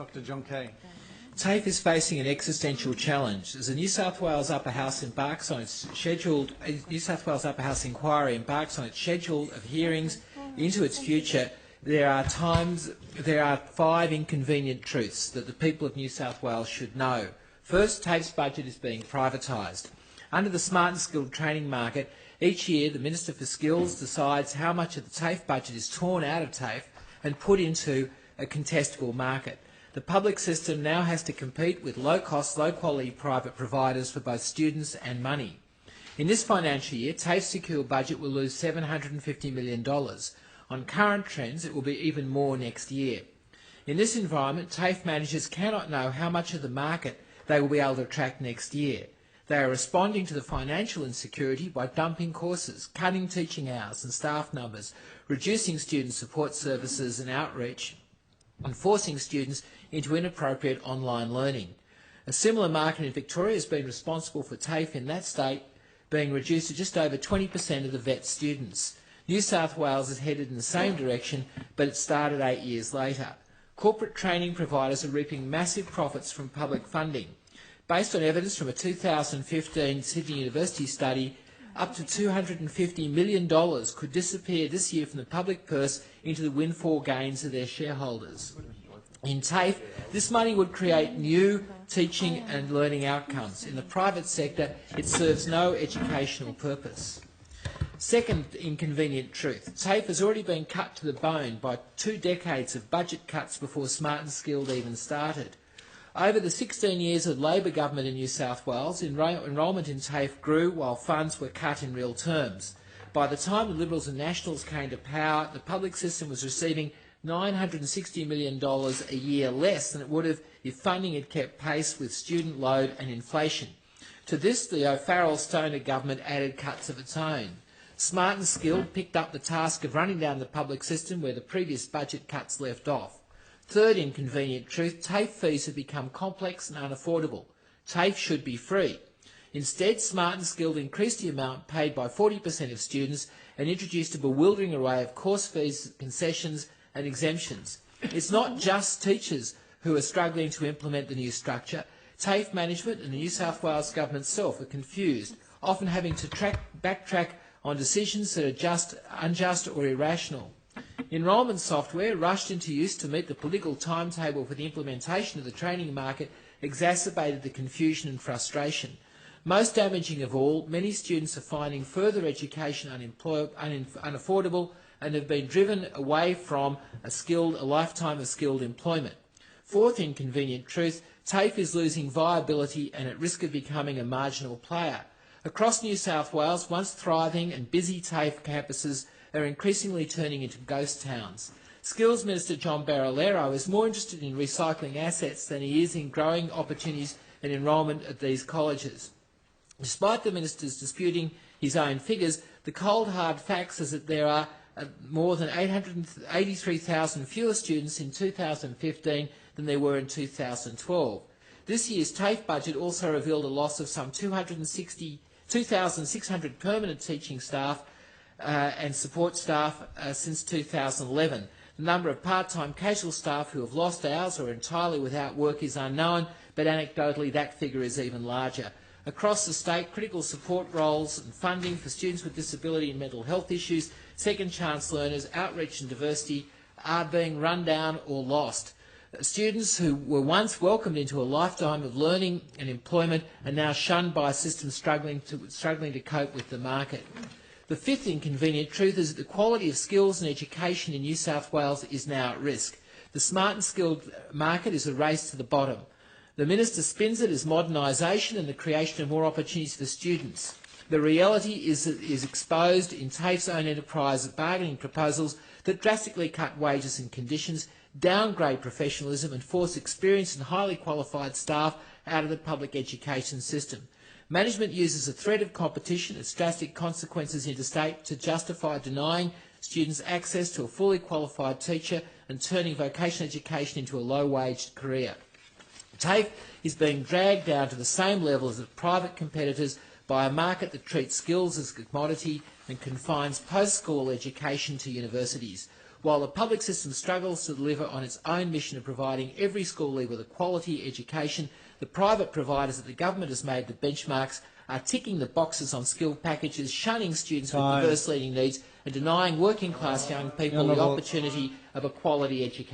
Dr. John Kaye. TAFE is facing an existential challenge. As the New South Wales Upper House embarks on its scheduled inquiry embarks on its schedule of hearings into its future, there are 5 inconvenient truths that the people of New South Wales should know. First, TAFE's budget is being privatised. Under the Smart and Skilled training market, each year the Minister for Skills decides how much of the TAFE budget is torn out of TAFE and put into a contestable market. The public system now has to compete with low-cost, low-quality private providers for both students and money. In this financial year, TAFE's secure budget will lose $750 million. On current trends, it will be even more next year. In this environment, TAFE managers cannot know how much of the market they will be able to attract next year. They are responding to the financial insecurity by dumping courses, cutting teaching hours and staff numbers, reducing student support services and outreach, and forcing students into inappropriate online learning. A similar market in Victoria has been responsible for TAFE in that state being reduced to just over 20% of the VET students. New South Wales is headed in the same direction, but it started 8 years later. Corporate training providers are reaping massive profits from public funding. Based on evidence from a 2015 Sydney University study, up to $250 million could disappear this year from the public purse into the windfall gains of their shareholders. In TAFE, this money would create new teaching and learning outcomes. In the private sector, it serves no educational purpose. Second inconvenient truth, TAFE has already been cut to the bone by 2 decades of budget cuts before Smart and Skilled even started. Over the 16 years of Labor government in New South Wales, enrolment in TAFE grew while funds were cut in real terms. By the time the Liberals and Nationals came to power, the public system was receiving $960 million a year less than it would have if funding had kept pace with student load and inflation. To this, the O'Farrell-Stoner government added cuts of its own. Smart and Skilled picked up the task of running down the public system where the previous budget cuts left off. Third inconvenient truth, TAFE fees have become complex and unaffordable. TAFE should be free. Instead, Smart and Skilled increased the amount paid by 40% of students and introduced a bewildering array of course fees, concessions and exemptions. It's not just teachers who are struggling to implement the new structure. TAFE management and the New South Wales government itself are confused, often having to backtrack on decisions that are unjust or irrational. Enrolment software, rushed into use to meet the political timetable for the implementation of the training market, exacerbated the confusion and frustration. Most damaging of all, many students are finding further education unaffordable and have been driven away from a lifetime of skilled employment. Fourth inconvenient truth, TAFE is losing viability and at risk of becoming a marginal player. Across New South Wales, once thriving and busy TAFE campuses are increasingly turning into ghost towns. Skills Minister John Barilaro is more interested in recycling assets than he is in growing opportunities and enrolment at these colleges. Despite the Minister's disputing his own figures, the cold hard facts is that there are more than 883,000 fewer students in 2015 than there were in 2012. This year's TAFE budget also revealed a loss of some 2,600 permanent teaching staff and support staff since 2011. The number of part-time casual staff who have lost hours or are entirely without work is unknown, but anecdotally that figure is even larger. Across the state, critical support roles and funding for students with disability and mental health issues, second chance learners, outreach and diversity are being run down or lost. Students who were once welcomed into a lifetime of learning and employment are now shunned by a system struggling to cope with the market. The fifth inconvenient truth is that the quality of skills and education in New South Wales is now at risk. The Smart and Skilled market is a race to the bottom. The Minister spins it as modernisation and the creation of more opportunities for students. The reality is exposed in TAFE's own enterprise bargaining proposals that drastically cut wages and conditions, downgrade professionalism and force experienced and highly qualified staff out of the public education system. Management uses the threat of competition, its drastic consequences interstate, to justify denying students access to a fully qualified teacher and turning vocational education into a low-waged career. TAFE is being dragged down to the same level as its private competitors by a market that treats skills as a commodity and confines post-school education to universities. While the public system struggles to deliver on its own mission of providing every school leaver with a quality education, the private providers that the government has made the benchmarks are ticking the boxes on skill packages, shunning students with diverse learning needs and denying working class young people the opportunity of a quality education.